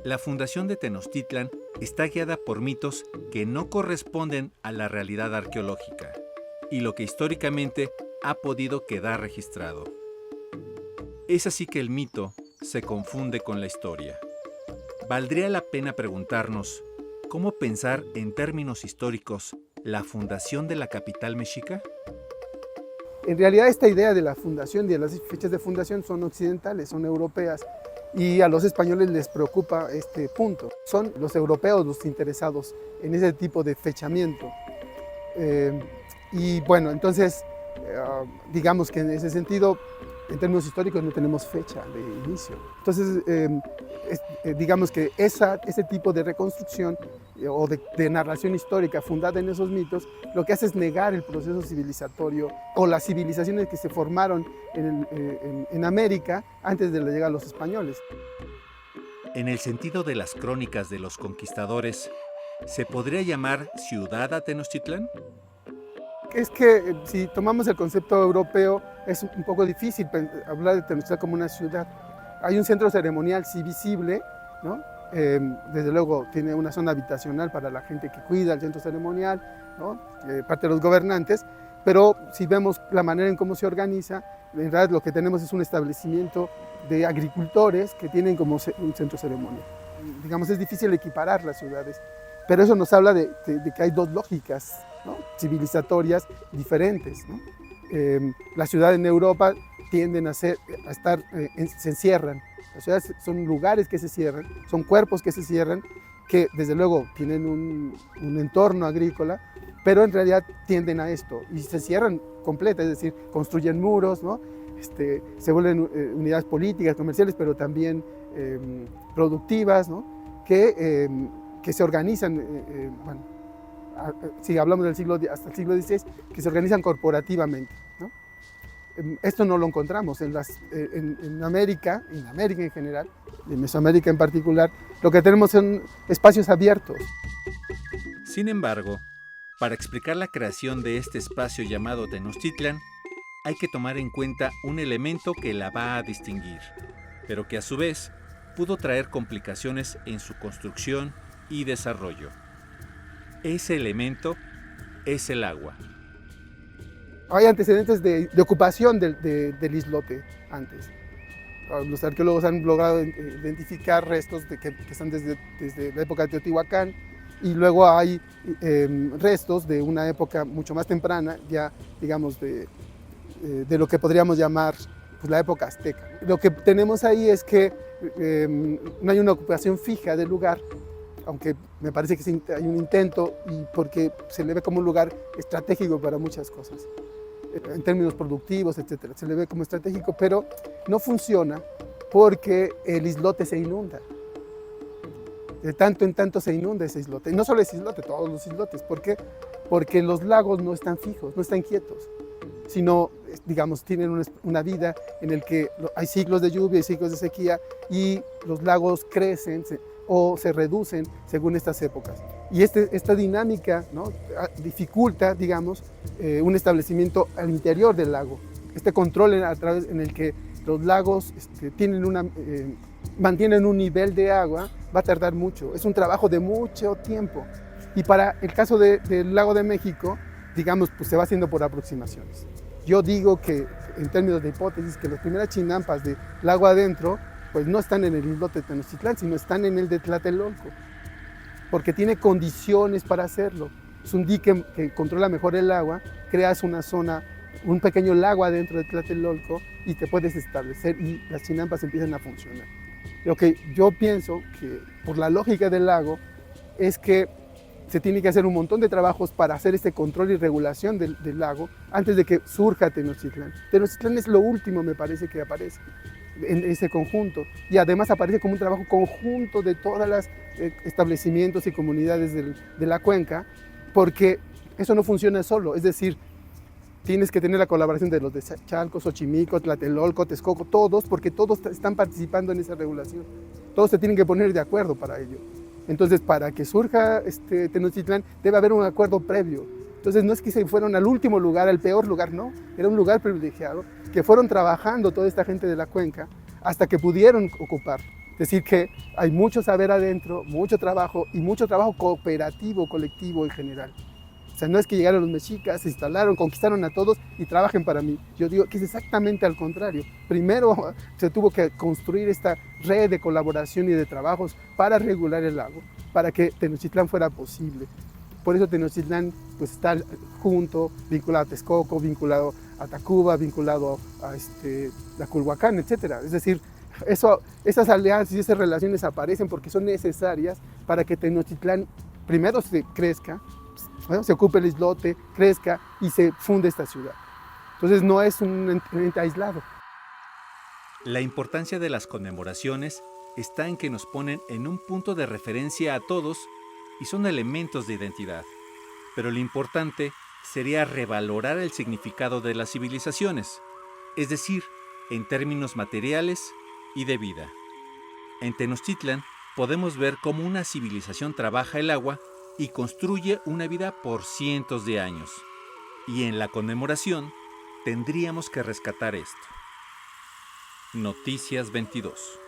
La fundación de Tenochtitlan está guiada por mitos que no corresponden a la realidad arqueológica y lo que históricamente ha podido quedar registrado. Es así que el mito se confunde con la historia. ¿Valdría la pena preguntarnos cómo pensar en términos históricos la fundación de la capital mexica? En realidad esta idea de la fundación y de las fechas de fundación son occidentales, son europeas, y a los españoles les preocupa este punto. Son los europeos los interesados en ese tipo de fechamiento. Y bueno, entonces, digamos que en ese sentido, en términos históricos no tenemos fecha de inicio. Entonces, digamos que ese tipo de reconstrucción o de narración histórica fundada en esos mitos, lo que hace es negar el proceso civilizatorio o las civilizaciones que se formaron en América antes de la llegada de los españoles. En el sentido de las crónicas de los conquistadores, ¿se podría llamar ciudad a Tenochtitlan? Es que si tomamos el concepto europeo, es un poco difícil hablar de Tenochtitlan como una ciudad. Hay un centro ceremonial sí visible, ¿no? Desde luego tiene una zona habitacional para la gente que cuida el centro ceremonial, ¿no? Parte de los gobernantes, pero si vemos la manera en cómo se organiza, en realidad lo que tenemos es un establecimiento de agricultores que tienen como un centro ceremonial. Digamos, es difícil equiparar las ciudades, pero eso nos habla de que hay dos lógicas, ¿no? Civilizatorias diferentes, ¿no? Las ciudades en Europa tienden se encierran. Las ciudades son lugares que se cierran, son cuerpos que se cierran, que desde luego tienen un entorno agrícola, pero en realidad tienden a esto y se cierran completas, es decir, construyen muros, ¿no? Se vuelven unidades políticas, comerciales, pero también productivas, ¿no? Que se organizan, bueno, si hablamos hasta el siglo XVI, que se organizan corporativamente, ¿no? Esto no lo encontramos en América en general, en Mesoamérica en particular. Lo que tenemos son espacios abiertos. Sin embargo, para explicar la creación de este espacio llamado Tenochtitlan, hay que tomar en cuenta un elemento que la va a distinguir, pero que a su vez pudo traer complicaciones en su construcción y desarrollo. Ese elemento es el agua. Hay antecedentes de ocupación del islote antes. Los arqueólogos han logrado identificar restos que están desde la época de Teotihuacán, y luego hay restos de una época mucho más temprana, ya digamos de lo que podríamos llamar pues, la época azteca. Lo que tenemos ahí es que no hay una ocupación fija del lugar, aunque me parece que hay un intento, y porque se le ve como un lugar estratégico para muchas cosas, en términos productivos, etcétera. Se le ve como estratégico, pero no funciona porque el islote se inunda. De tanto en tanto se inunda ese islote. Y no solo ese islote, todos los islotes. ¿Por qué? Porque los lagos no están fijos, no están quietos, sino, digamos, tienen una vida en el que hay ciclos de lluvia y ciclos de sequía, y los lagos crecen o se reducen según estas épocas. Y esta dinámica, ¿no? Dificulta, digamos, un establecimiento al interior del lago. Este control en el que los lagos mantienen un nivel de agua va a tardar mucho. Es un trabajo de mucho tiempo. Y para el caso del Lago de México, digamos, pues se va haciendo por aproximaciones. Yo digo que, en términos de hipótesis, que las primeras chinampas de lago adentro pues no están en el islote de Tenochtitlán, sino están en el de Tlatelolco, porque tiene condiciones para hacerlo. Es un dique que controla mejor el agua, creas una zona, un pequeño lago adentro de Tlatelolco y te puedes establecer y las chinampas empiezan a funcionar. Lo que yo pienso que por la lógica del lago es que se tiene que hacer un montón de trabajos para hacer este control y regulación del lago antes de que surja Tenochtitlan. Tenochtitlan es lo último, me parece, que aparece en ese conjunto, y además aparece como un trabajo conjunto de todos los establecimientos y comunidades de la cuenca, porque eso no funciona solo, es decir, tienes que tener la colaboración de los de Chalco, Xochimilco, Tlatelolco, Texcoco, todos, porque todos están participando en esa regulación, todos se tienen que poner de acuerdo para ello. Entonces, para que surja Tenochtitlan, debe haber un acuerdo previo. Entonces, no es que se fueron al último lugar, al peor lugar, no. Era un lugar privilegiado, que fueron trabajando toda esta gente de la cuenca hasta que pudieron ocupar. Es decir, que hay mucho saber adentro, mucho trabajo y mucho trabajo cooperativo, colectivo en general. O sea, no es que llegaron los mexicas, se instalaron, conquistaron a todos y trabajen para mí. Yo digo que es exactamente al contrario. Primero se tuvo que construir esta red de colaboración y de trabajos para regular el lago, para que Tenochtitlán fuera posible. Por eso Tenochtitlán pues, está junto, vinculado a Texcoco, vinculado a Tacuba, vinculado a Culhuacán, etc. Es decir, esas alianzas y esas relaciones aparecen porque son necesarias para que Tenochtitlán primero se crezca, ¿no? Se ocupe el islote, crezca y se funde esta ciudad. Entonces no es un ente aislado. La importancia de las conmemoraciones está en que nos ponen en un punto de referencia a todos y son elementos de identidad. Pero lo importante sería revalorar el significado de las civilizaciones, es decir, en términos materiales y de vida. En Tenochtitlan podemos ver cómo una civilización trabaja el agua y construye una vida por cientos de años. Y en la conmemoración tendríamos que rescatar esto. Noticias 22.